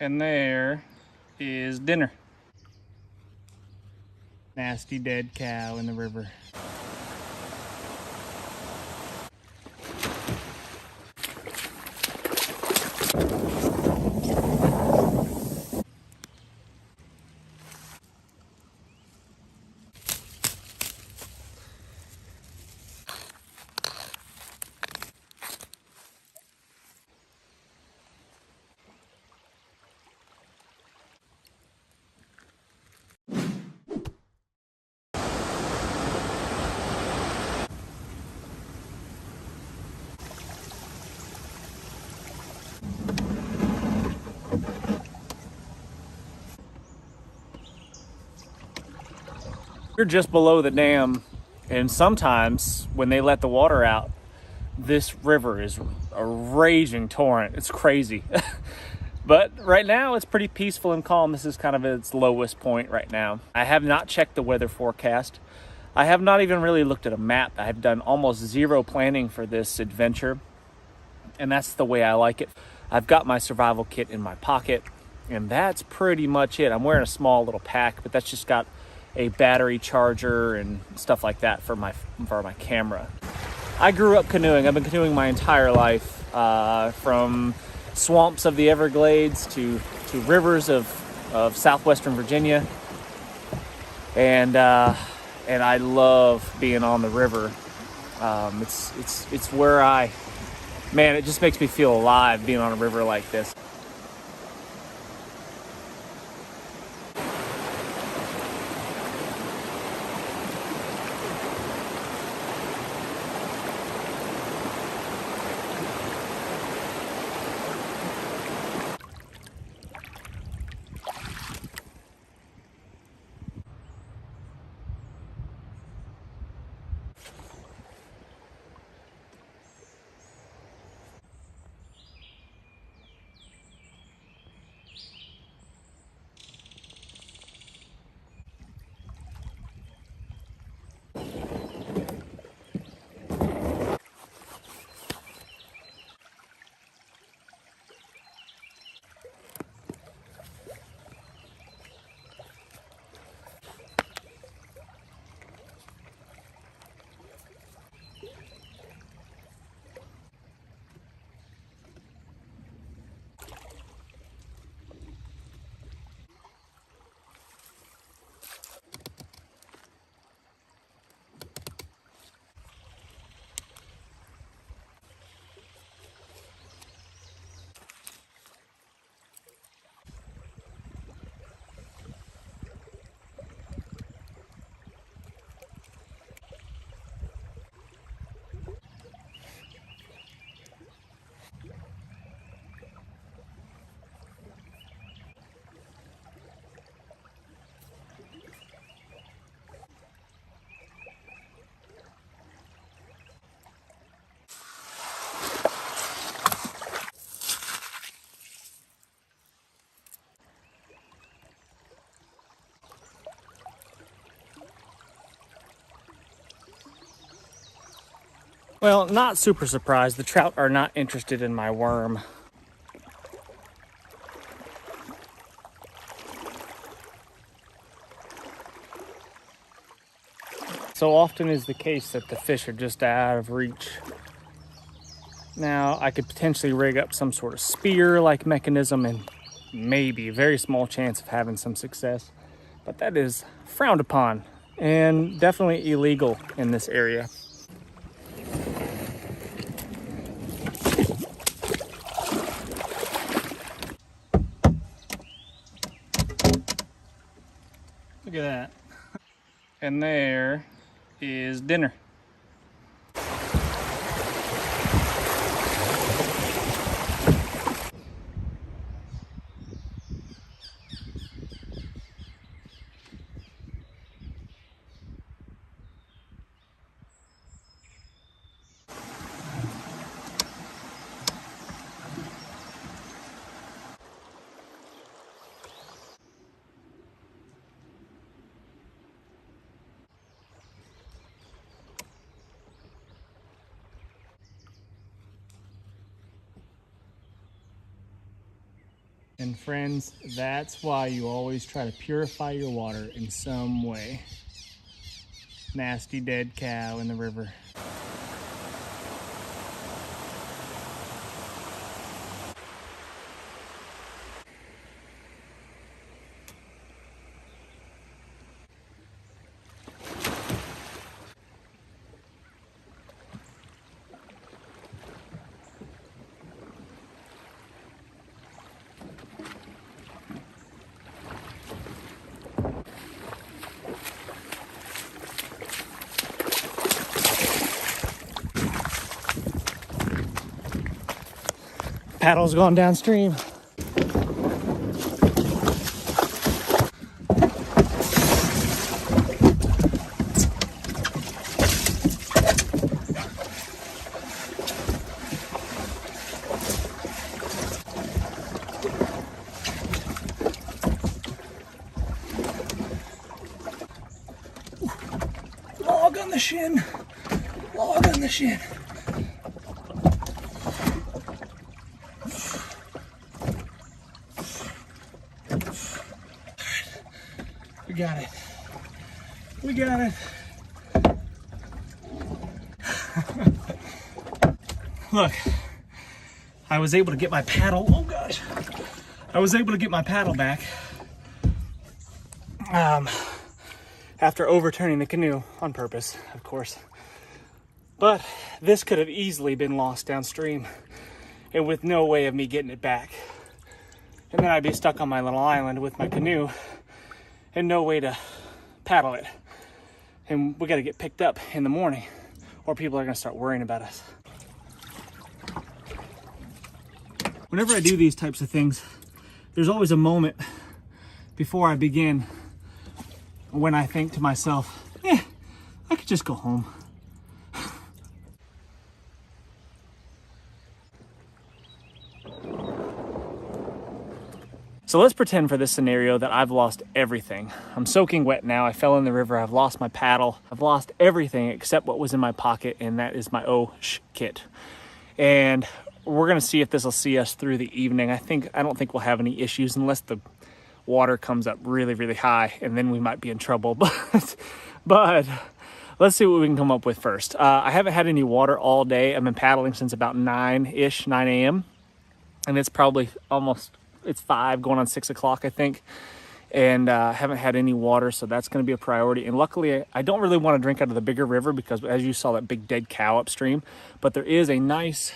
And there is dinner. Nasty dead cow in the river. We're just below the dam, and sometimes when they let the water out, this river is a raging torrent. It's crazy. But right now it's pretty peaceful and calm. This is kind of its lowest point right now. I have not checked the weather forecast. I have not even really looked at a map. I have done almost zero planning for this adventure, and that's the way I like it. I've got my survival kit in my pocket, and that's pretty much it. I'm wearing a small little pack, but that's just got a battery charger and stuff like that for my camera. I grew up canoeing. I've been canoeing my entire life, from swamps of the Everglades to rivers of southwestern Virginia, and I love being on the river. It's where man, it just makes me feel alive being on a river like this. Well, not super surprised. The trout are not interested in my worm. So often is the case that the fish are just out of reach. Now, I could potentially rig up some sort of spear-like mechanism and maybe a very small chance of having some success, but that is frowned upon and definitely illegal in this area. Look at that. And there is dinner. And friends, that's why you always try to purify your water in some way. Nasty dead cow in the river. Paddle's going downstream. Log on the shin. Log on the shin. We got it. We got it. Look, I was able to get my paddle. Oh gosh. I was able to get my paddle back after overturning the canoe on purpose, of course. But this could have easily been lost downstream and with no way of me getting it back. And then I'd be stuck on my little island with my canoe and no way to paddle it. And we got to get picked up in the morning or people are going to start worrying about us. Whenever I do these types of things, there's always a moment before I begin when I think to myself, I could just go home. So let's pretend for this scenario that I've lost everything. I'm soaking wet now. I fell in the river. I've lost my paddle. I've lost everything except what was in my pocket, and that is my kit. And we're gonna see if this will see us through the evening. I don't think we'll have any issues unless the water comes up really, really high, and then we might be in trouble. But let's see what we can come up with first. I haven't had any water all day. I've been paddling since about 9 a.m. And it's probably it's 5 going on 6 o'clock, I think. And haven't had any water, so that's going to be a priority. And luckily, I don't really want to drink out of the bigger river because, as you saw, that big dead cow upstream. But there is a nice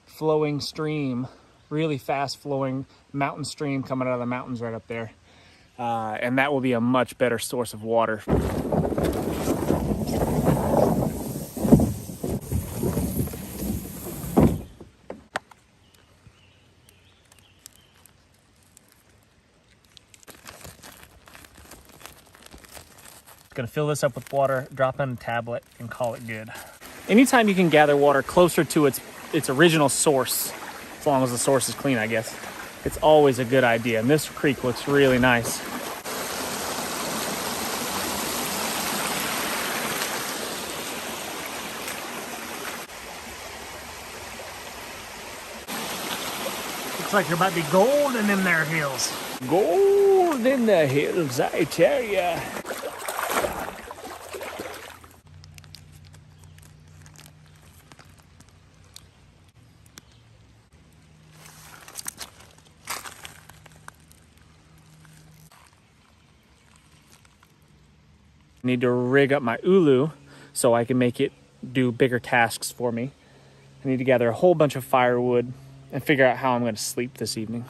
flowing stream, really fast flowing mountain stream coming out of the mountains right up there. And that will be a much better source of water. Gonna fill this up with water, drop in a tablet, and call it good. Anytime you can gather water closer to its original source, as long as the source is clean, I guess, it's always a good idea. And this creek looks really nice. Looks like there might be gold in them there hills. Gold in the hills, I tell ya. Need to rig up my Ulu so I can make it do bigger tasks for me. I need to gather a whole bunch of firewood and figure out how I'm going to sleep this evening.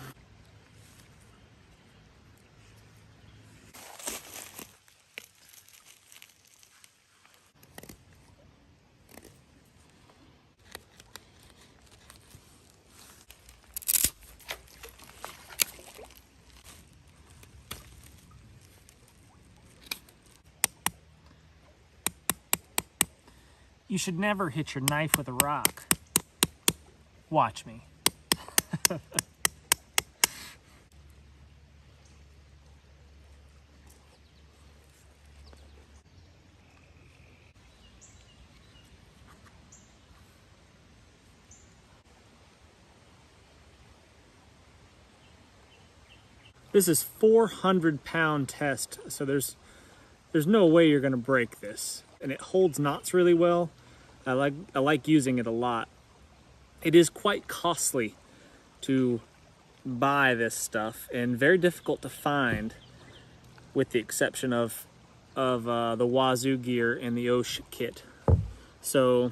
You should never hit your knife with a rock. Watch me. This is 400-pound test, so there's no way you're gonna break this. And it holds knots really well. I like using it a lot. It is quite costly to buy this stuff and very difficult to find, with the exception of the Wazoo gear and the Osh kit. So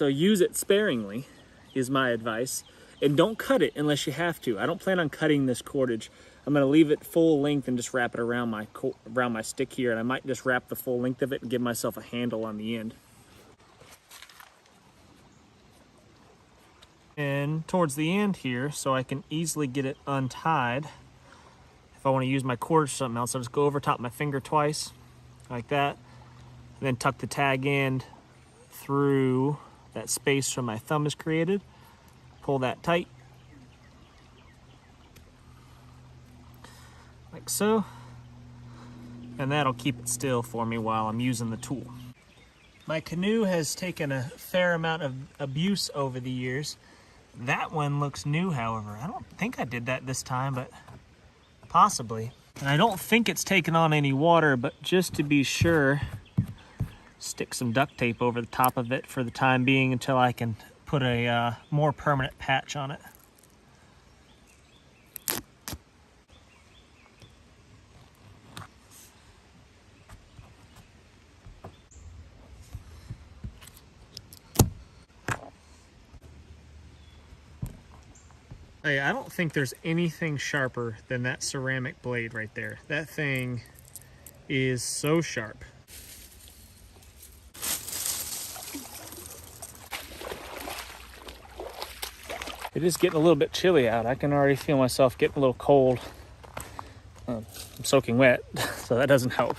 use it sparingly is my advice, and don't cut it unless you have to. I don't plan on cutting this cordage. I'm gonna leave it full length and just wrap it around my stick here, and I might just wrap the full length of it and give myself a handle on the end. And towards the end here, so I can easily get it untied, if I want to use my cord or something else, I'll just go over top my finger twice, like that, and then tuck the tag end through that space where my thumb is created, pull that tight, like so, and that'll keep it still for me while I'm using the tool. My canoe has taken a fair amount of abuse over the years. That one looks new, however. I don't think I did that this time, but possibly. And I don't think it's taken on any water, but just to be sure, stick some duct tape over the top of it for the time being until I can put a more permanent patch on it. Hey, I don't think there's anything sharper than that ceramic blade right there. That thing is so sharp. It is getting a little bit chilly out. I can already feel myself getting a little cold. I'm soaking wet, so that doesn't help.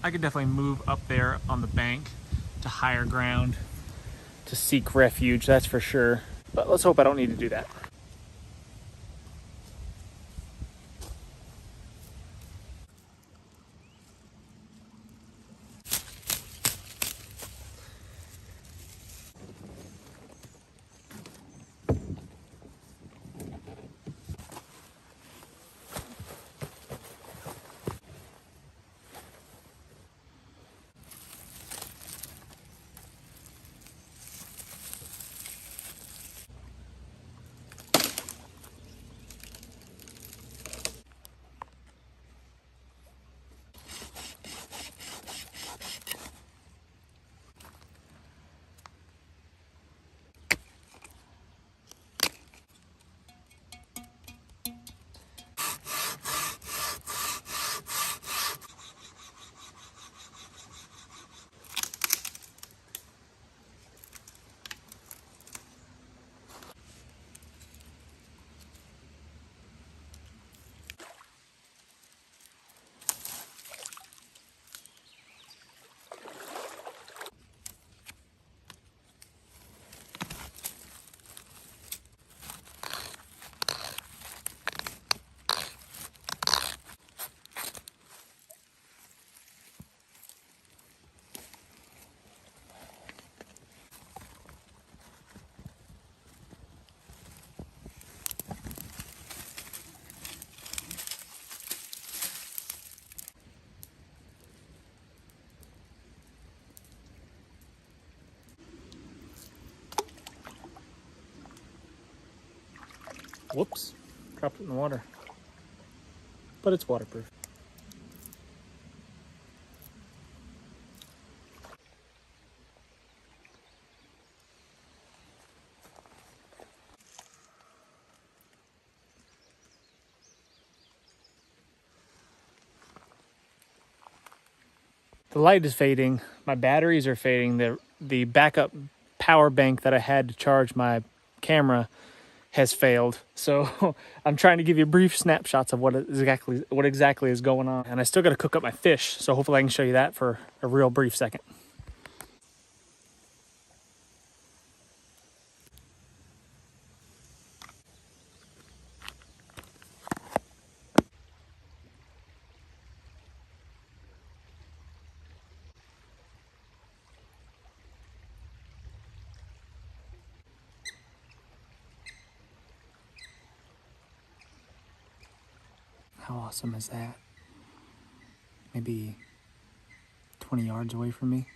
I could definitely move up there on the bank to higher ground to seek refuge, that's for sure. But let's hope I don't need to do that. Whoops, dropped it in the water. But it's waterproof. The light is fading. My batteries are fading. The backup power bank that I had to charge my camera has failed. So I'm trying to give you brief snapshots of what exactly is going on. And I still got to cook up my fish. So hopefully I can show you that for a real brief second. How awesome is that? Maybe 20 yards away from me.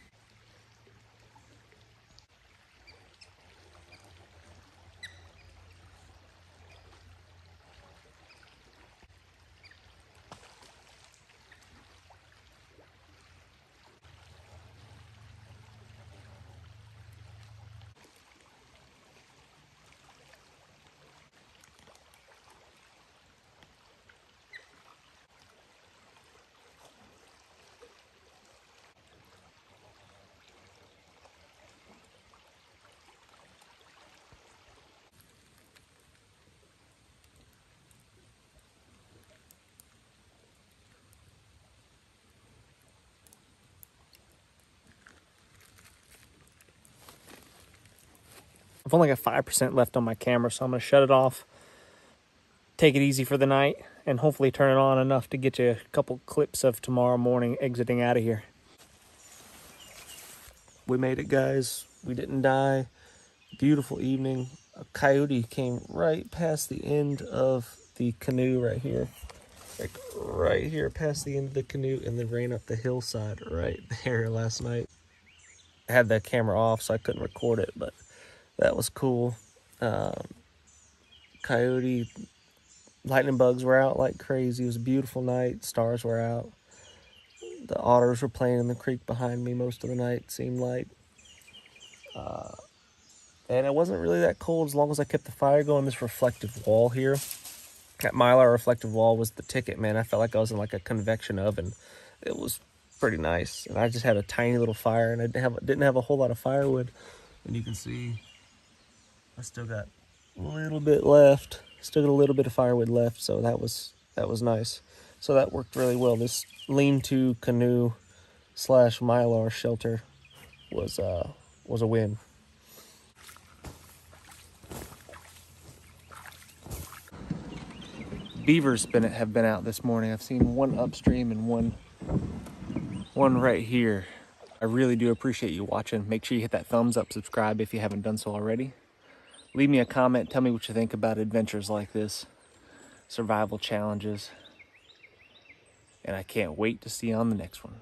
I've only got 5% left on my camera, so I'm going to shut it off, take it easy for the night, and hopefully turn it on enough to get you a couple clips of tomorrow morning exiting out of here. We made it, guys. We didn't die. Beautiful evening. A coyote came right past the end of the canoe right here. Like right here past the end of the canoe, and then ran up the hillside right there last night. I had the camera off, so I couldn't record it, but that was cool. Coyote, lightning bugs were out like crazy. It was a beautiful night. Stars were out. The otters were playing in the creek behind me most of the night, seemed like. And it wasn't really that cold as long as I kept the fire going. This reflective wall here, that mylar reflective wall was the ticket, man. I felt like I was in like a convection oven. It was pretty nice. And I just had a tiny little fire, and I didn't have a whole lot of firewood. And you can see I still got a little bit left. Still got a little bit of firewood left, so that was nice. So that worked really well. This lean-to canoe / mylar shelter was a win. Beavers have been out this morning. I've seen one upstream and one right here. I really do appreciate you watching. Make sure you hit that thumbs up, subscribe if you haven't done so already. Leave me a comment, tell me what you think about adventures like this, survival challenges, and I can't wait to see you on the next one.